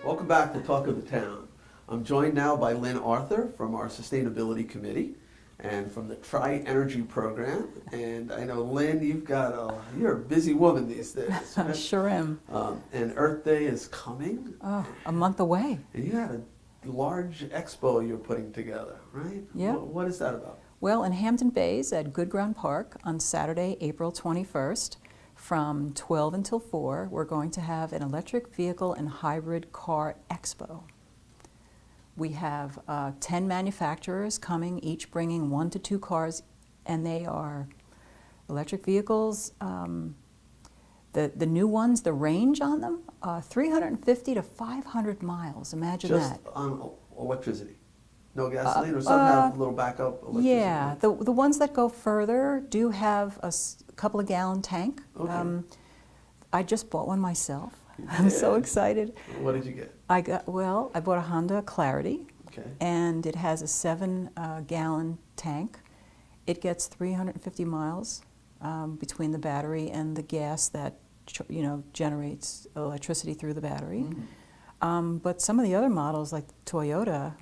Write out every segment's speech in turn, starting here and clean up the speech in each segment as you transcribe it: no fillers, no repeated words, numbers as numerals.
Welcome back to Talk of the Town. I'm joined now by Lynn Arthur from our Sustainability Committee and from the Tri-Energy Program. And I know, Lynn, you're a busy woman these days. I sure am. And Earth Day is coming. Oh, a month away. And you had a large expo you're putting together, right? Yeah. What is that about? Well, in Hampton Bays at Good Ground Park on Saturday, April 21st, from 12 until 4, we're going to have an electric vehicle and hybrid car expo. We have 10 manufacturers coming, each bringing 1 to 2 cars, and they are electric vehicles. The new ones, the range on them, 350 to 500 miles. Imagine that. Just on electricity? No gasoline, or some have a little backup electricity? Yeah, the ones that go further do have a couple of gallon tank. Okay. I just bought one myself. I'm so excited. What did you get? I bought a Honda Clarity, Okay. and it has a 7 gallon tank. It gets 350 miles between the battery and the gas that generates electricity through the battery. Mm-hmm. But some of the other models, like Toyota,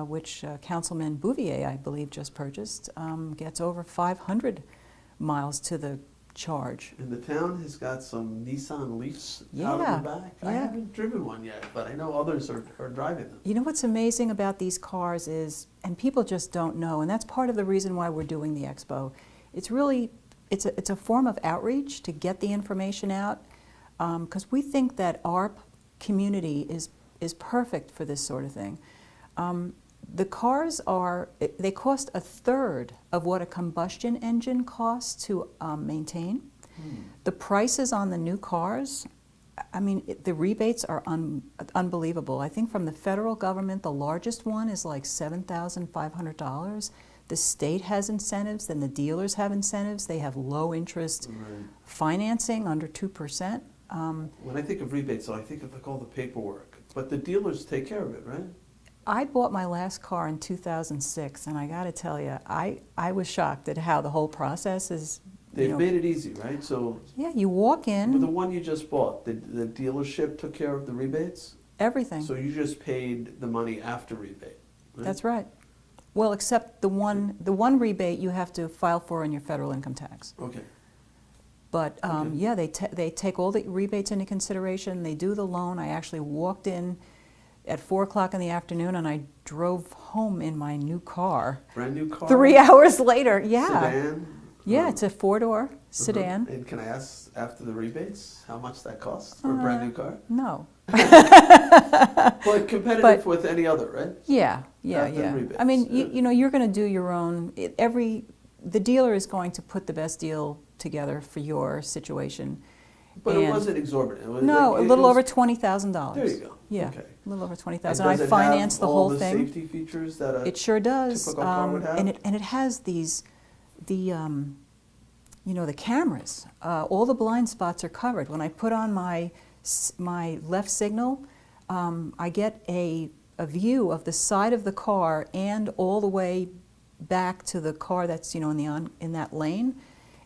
which Councilman Bouvier, I believe, just purchased, gets over 500 miles to the charge. And the town has got some Nissan Leafs Yeah, out of the back. I yeah. haven't driven one yet, but I know others are driving them. You know what's amazing about these cars is, and people just don't know, and that's part of the reason why we're doing the expo. It's a form of outreach to get the information out, because we think that our community is perfect for this sort of thing. The cars they cost a third of what a combustion engine costs to maintain. The prices on the new cars, I mean, the rebates are unbelievable. I think from the federal government, the largest one is like $7,500. The state has incentives, then the dealers have incentives. They have low interest financing under 2%. When I think of rebates, I think of all the paperwork. But the dealers take care of it, right? I bought my last car in 2006, and I got to tell you, I was shocked at how the whole process is. They've made it easy, right? So yeah, you walk in. But the one you just bought, the dealership took care of the rebates? Everything. So you just paid the money after rebate, right? That's right. Well, except the one rebate you have to file for on your federal income tax. Okay. But yeah, they take all the rebates into consideration. They do the loan. I actually walked in at 4 o'clock in the afternoon, and I drove home in my new car. Brand new car? 3 hours later, yeah. Sedan? Yeah, it's a 4-door sedan. And can I ask, after the rebates, how much that costs for a brand new car? No. But competitive with any other, right? Yeah. Rebates. I mean, you're going to do your own. The dealer is going to put the best deal together for your situation. But it wasn't exorbitant. No, a little over $20,000. There you go. Yeah, okay. a little over $20,000. Does I it financed have the whole all thing. the safety features that a It sure does. typical car would have? And it has the cameras. All the blind spots are covered. When I put on my left signal, I get a view of the side of the car and all the way back to the car that's in that lane,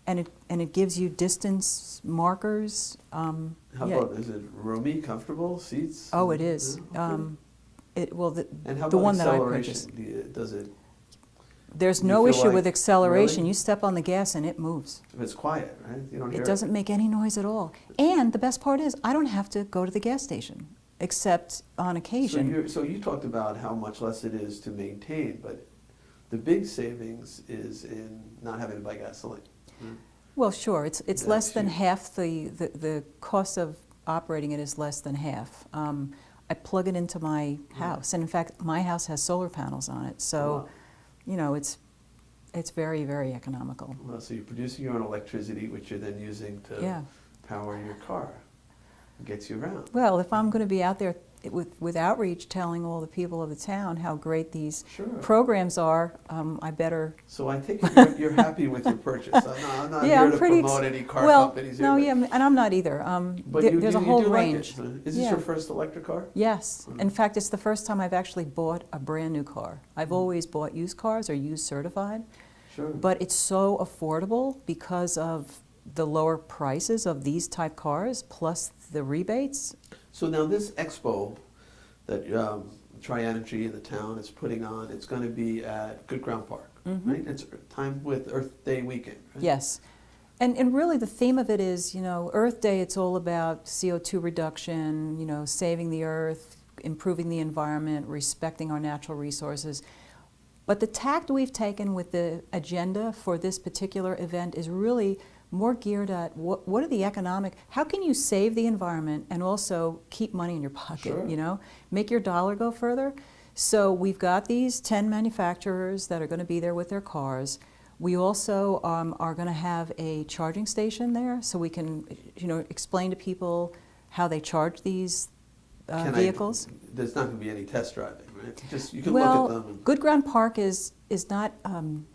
and it gives you distance markers. How about, is it roomy, comfortable, seats? Oh, it is. Okay. And how the about one that I acceleration? purchased. Does it? There's you no feel issue like- with acceleration. really? You step on the gas and it moves. If it's quiet, right? You don't hear It doesn't make any noise at all. And the best part is I don't have to go to the gas station, except on occasion. So you talked about how much less it is to maintain, but the big savings is in not having to buy gasoline. Well, sure. It's That's less than huge. half the cost of operating it is less than half. I plug it into my house, and in fact, my house has solar panels on it. So, Wow. it's very, very economical. Well, so you're producing your own electricity, which you're then using to power your car. It gets you around. Well, if I'm going to be out there with outreach telling all the people of the town how great these programs are, I better... So I think you're happy with your purchase. I'm not here to promote any car companies here. No, and I'm not either. But there's a whole do range. Like it. Is this your first electric car? Yes. In fact, it's the first time I've actually bought a brand new car. I've always bought used cars or used certified. Sure. But it's so affordable because of the lower prices of these type cars plus the rebates. So now this Expo, that Tri-Energy in the town is putting on. It's going to be at Good Ground Park, right? It's time with Earth Day weekend, right? Yes. And really the theme of it is, you know, Earth Day, it's all about CO2 reduction, you know, saving the earth, improving the environment, respecting our natural resources. But the tact we've taken with the agenda for this particular event is really more geared at what are the economic, how can you save the environment and also keep money in your pocket, Sure. you know, make your dollar go further. So we've got these 10 manufacturers that are going to be there with their cars. We also are going to have a charging station there so we can, you know, explain to people how they charge these vehicles. There's not going to be any test driving, right? Just you can Well, look at them and Good Ground Park is not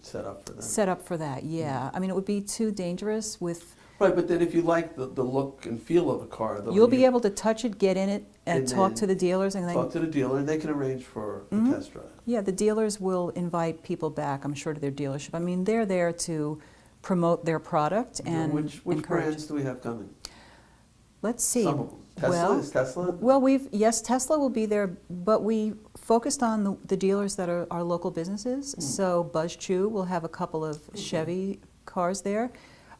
set up for that. set up for that, yeah. I mean, it would be too dangerous with... Right, but then if you like the look and feel of a car, You'll be able to touch it, get in it, and talk then to the dealers. And talk to the dealer, and they can arrange for a test drive. yeah, the dealers will invite people back, I'm sure, to their dealership. I mean, they're there to promote their product and Which encourage. brands do we have coming? Let's see. Some of them. Tesla? Is Tesla? Well, yes, Tesla will be there, but we focused on the dealers that are our local businesses. So Buzz Chew will have a couple of Chevy cars there.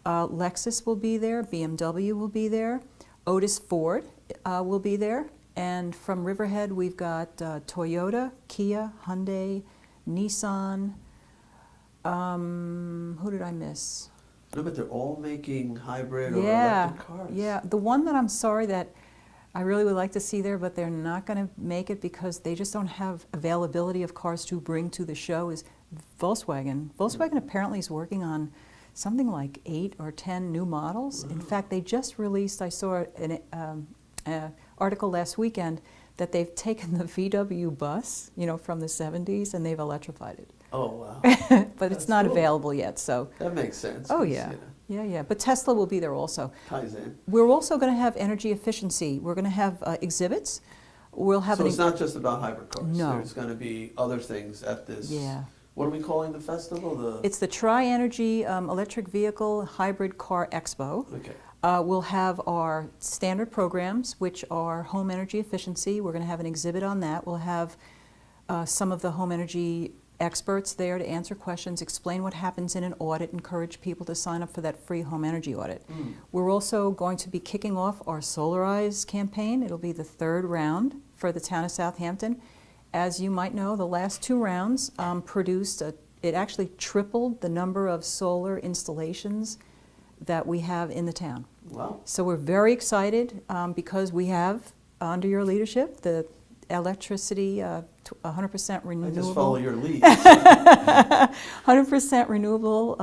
Lexus will be there. BMW will be there. Otis Ford will be there. And from Riverhead, we've got Toyota, Kia, Hyundai, Nissan. Who did I miss? No, but they're all making hybrid or Yeah, electric cars. yeah. The one that I'm sorry that I really would like to see there, but they're not going to make it because they just don't have availability of cars to bring to the show is Volkswagen. Volkswagen apparently is working on something like 8 or 10 new models. In fact, they just released, I saw an article last weekend that they've taken the VW bus, you know, from the 70s and they've electrified it. Oh, wow. But That's it's not cool. available yet, so. That makes sense. Oh, 'cause, yeah. you know, Yeah. But Tesla will be there also. ties in. We're also going to have energy efficiency. We're going to have exhibits. We'll have So it's not just about hybrid cars. No. There's going to be other things at this. Yeah. What are we calling the festival? It's the Tri-Energy Electric Vehicle Hybrid Car Expo. Okay. We'll have our standard programs, which are home energy efficiency. We're going to have an exhibit on that. We'll have some of the home energy experts there to answer questions, explain what happens in an audit, encourage people to sign up for that free home energy audit. We're also going to be kicking off our Solarize campaign. It'll be the 3rd round for the town of Southampton. As you might know, the last 2 rounds produced, it actually tripled the number of solar installations that we have in the town. Wow. So we're very excited because we have, under your leadership, the electricity 100% renewable. I just follow your lead. 100% renewable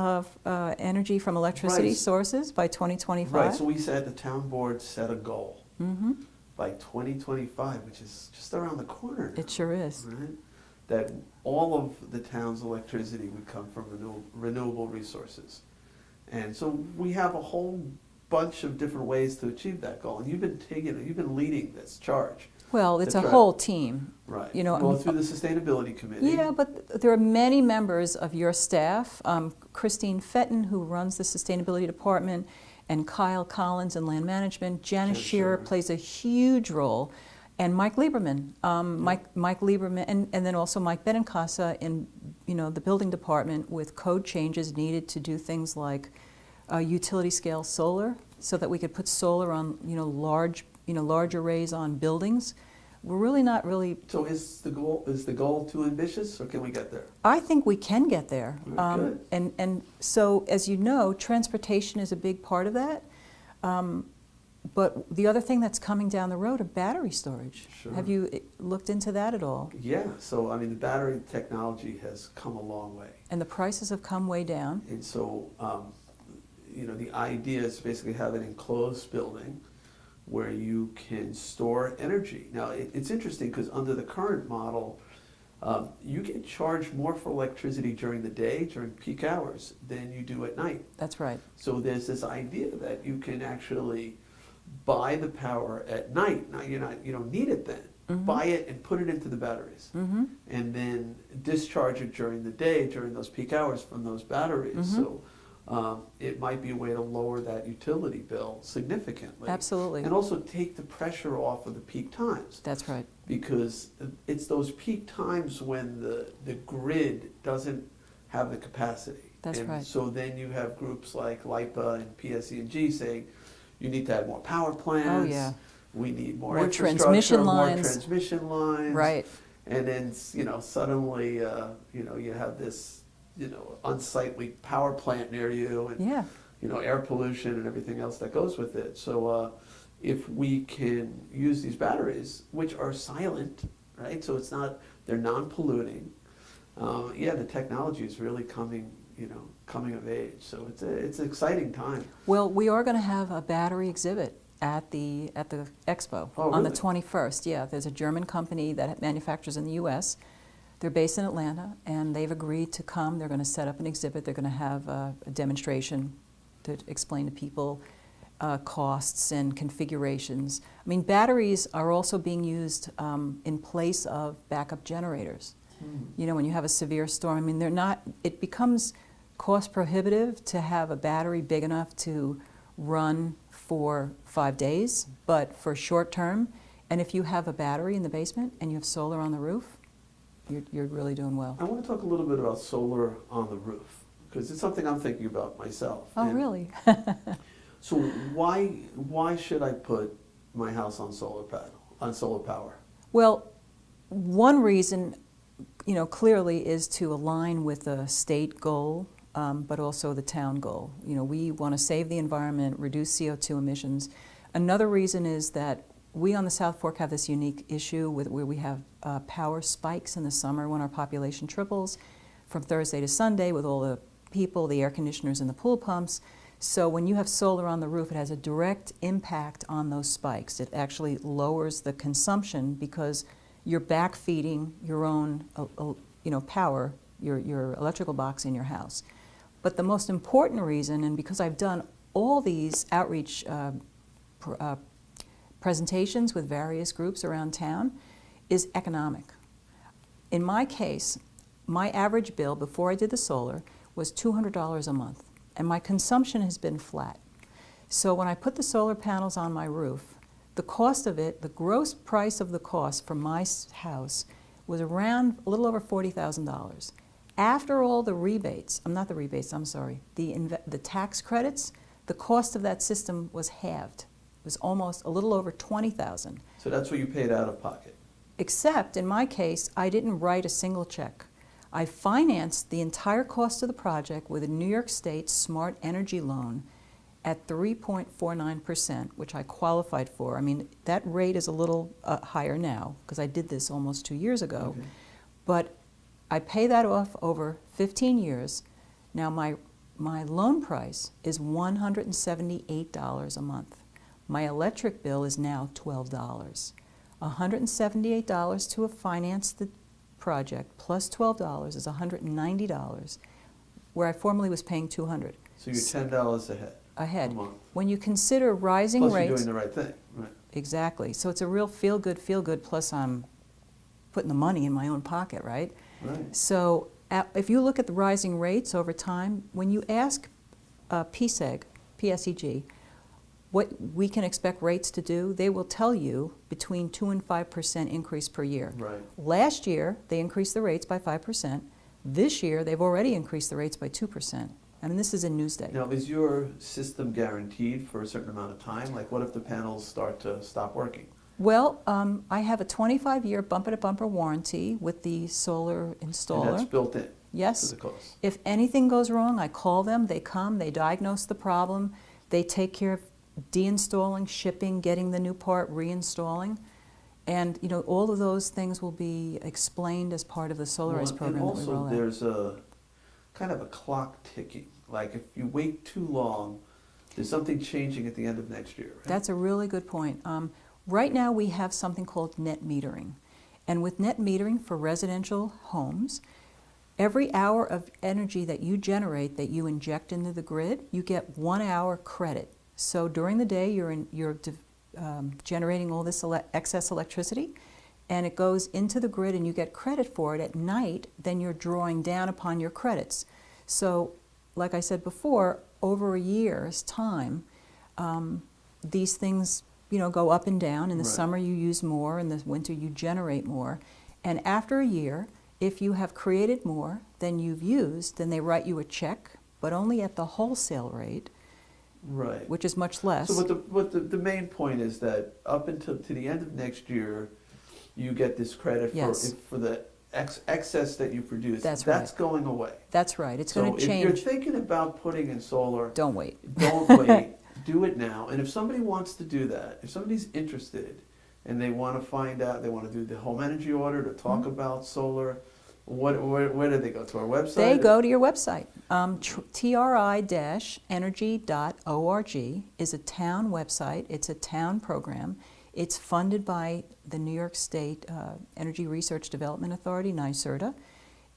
energy from electricity Right. sources by 2025. Right, so we said the town board set a goal by 2025, which is just around the corner now, It sure is. right? That all of the town's electricity would come from renewable resources. And so we have a whole bunch of different ways to achieve that goal. And you've been leading this charge. Well, it's a That's right. whole team. Right. You know, Well, through the sustainability committee. Yeah, but there are many members of your staff. Christine Fenton, who runs the sustainability department, and Kyle Collins in land management. Janice Shearer plays a huge role. And Mike Lieberman, Mike Lieberman, and then also Mike Benincasa in, you know, the building department with code changes needed to do things like utility scale solar, so that we could put solar on, you know, large arrays on buildings. We're really not really. So is the goal too ambitious, or can we get there? I think we can get there. Good. And so, as you know, transportation is a big part of that. But the other thing that's coming down the road are battery storage. Sure. Have you looked into that at all? Yeah, so I mean, the battery technology has come a long way. And the prices have come way down. And so, you know, the idea is to basically have an enclosed building where you can store energy. Now, it's interesting because under the current model, you get charged more for electricity during the day, during peak hours, than you do at night. That's right. So there's this idea that you can actually buy the power at night. Now you don't need it then. Buy it and put it into the batteries, and then discharge it during the day during those peak hours from those batteries. So it might be a way to lower that utility bill significantly. Absolutely. And also take the pressure off of the peak times. That's right. Because it's those peak times when the grid doesn't have the capacity. That's and right. So then you have groups like LIPA and PSE&G saying, you need to add more power plants. Oh, yeah. We need more More infrastructure, transmission more lines. transmission lines. Right. And then, suddenly, you have this, unsightly power plant near you and, Yeah. air pollution and everything else that goes with it. So if we can use these batteries, which are silent, right? So they're non-polluting. The technology is really coming of age. So it's an exciting time. Well, we are going to have a battery exhibit at the Expo on the really? 21st. Yeah, there's a German company that manufactures in the U.S. They're based in Atlanta, and they've agreed to come. They're going to set up an exhibit. They're going to have a demonstration to explain to people costs and configurations. I mean, batteries are also being used in place of backup generators. When you have a severe storm, I mean, it becomes cost prohibitive to have a battery big enough to run for 5 days, but for short term, and if you have a battery in the basement and you have solar on the roof, you're really doing well. I want to talk a little bit about solar on the roof, because it's something I'm thinking about myself. Oh, really? So why should I put my house on solar power? Well, one reason, clearly is to align with the state goal, but also the town goal. We want to save the environment, reduce CO2 emissions. Another reason is that we on the South Fork have this unique issue where we have power spikes in the summer when our population triples from Thursday to Sunday with all the people, the air conditioners and the pool pumps. So when you have solar on the roof, it has a direct impact on those spikes. It actually lowers the consumption because you're backfeeding your own power, your electrical box in your house. But the most important reason, and because I've done all these outreach presentations with various groups around town, is economic. In my case, my average bill before I did the solar was $200 a month, and my consumption has been flat. So when I put the solar panels on my roof, the cost of it, the gross price of the cost for my house was around a little over $40,000. After all the rebates, the tax credits, the cost of that system was halved. It was almost a little over $20,000. So that's what you paid out of pocket? Except, in my case, I didn't write a single check. I financed the entire cost of the project with a New York State Smart Energy loan at 3.49%, which I qualified for. I mean, that rate is a little higher now because I did this almost 2 years ago. Okay. But I pay that off over 15 years. Now my loan price is $178 a month. My electric bill is now $12. $178 to finance the project plus $12 is $190, where I formerly was paying $200. So you're $10 ahead. A month. When you consider rising Plus rates, you're doing the right thing. Right. exactly. So it's a real feel good. Plus I'm putting the money in my own pocket, right? Right. So if you look at the rising rates over time, when you ask PSEG, what we can expect rates to do, they will tell you between 2 and 5% increase per year. Right. Last year, they increased the rates by 5%. This year, they've already increased the rates by 2%. I mean, this is in Newsday. Now, is your system guaranteed for a certain amount of time? Like, what if the panels start to stop working? Well, I have a 25-year bumper-to-bumper warranty with the solar installer. And that's built in Yes. to the cost? If anything goes wrong, I call them, they come, they diagnose the problem, they take care of deinstalling, shipping, getting the new part, reinstalling. And all of those things will be explained as part of the Solarize program that we roll out. And also, there's a kind of a clock ticking. Like, if you wait too long, there's something changing at the end of next year, right? That's a really good point. Right now, we have something called net metering. And with net metering for residential homes, every hour of energy that you generate, that you inject into the grid, you get 1 hour credit. So during the day, you're generating all this excess electricity, and it goes into the grid and you get credit for it. At night, then you're drawing down upon your credits. So like I said before, over a year's time, these things, go up and down. In the Right. summer you use more, in the winter you generate more. And after a year, if you have created more than you've used, then they write you a check, but only at the wholesale rate, Right. which is much less. So the main point is that up until to the end of next year, you get this credit Yes. for the excess that you produce. That's That's right. going away. That's right. It's So going to if you're change. thinking about putting in solar, Don't wait. don't wait. Do it now. And if somebody wants to do that, if somebody's interested and they want to find out, they want to do the home energy order to talk Mm-hmm. about solar, where do they go? To our website? They go to your website. tri-energy.org is a town website. It's a town program. It's funded by the New York State Energy Research Development Authority, NYSERDA.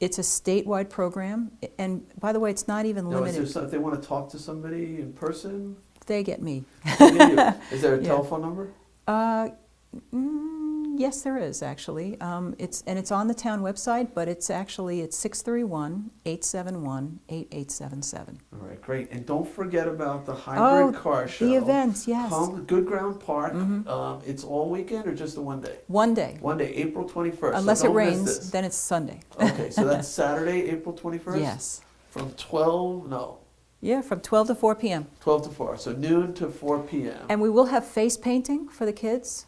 It's a statewide program. And by the way, it's not even No, is limited. there some, if they want to talk to somebody in person? They get me. They get you. Is there a Yeah. telephone number? Yes, there is actually. It's on the town website, but it's 631-871-8877. All right, great. And don't forget about the hybrid car show. The events, yes. Come to Good Ground Park. Mhm. It's all weekend or just the one day? One day. One day, April 21st. Unless so it don't miss rains, this. then it's Sunday. Okay, so that's Saturday, April 21st? Yes. From 12 From 12 to 4 p.m. to 4. So noon to 4 p.m. And we will have face painting for the kids.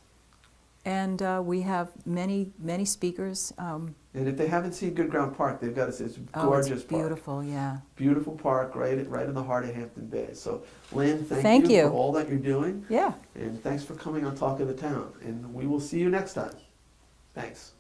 And we have many speakers. And if they haven't seen Good Ground Park, they've got to see it's a Oh, gorgeous it's park. beautiful, yeah. Beautiful park right in the heart of Hampton Bay. So Lynn, Thank you you. for all that you're doing. Yeah. And thanks for coming on Talk of the Town. And we will see you next time. Thanks.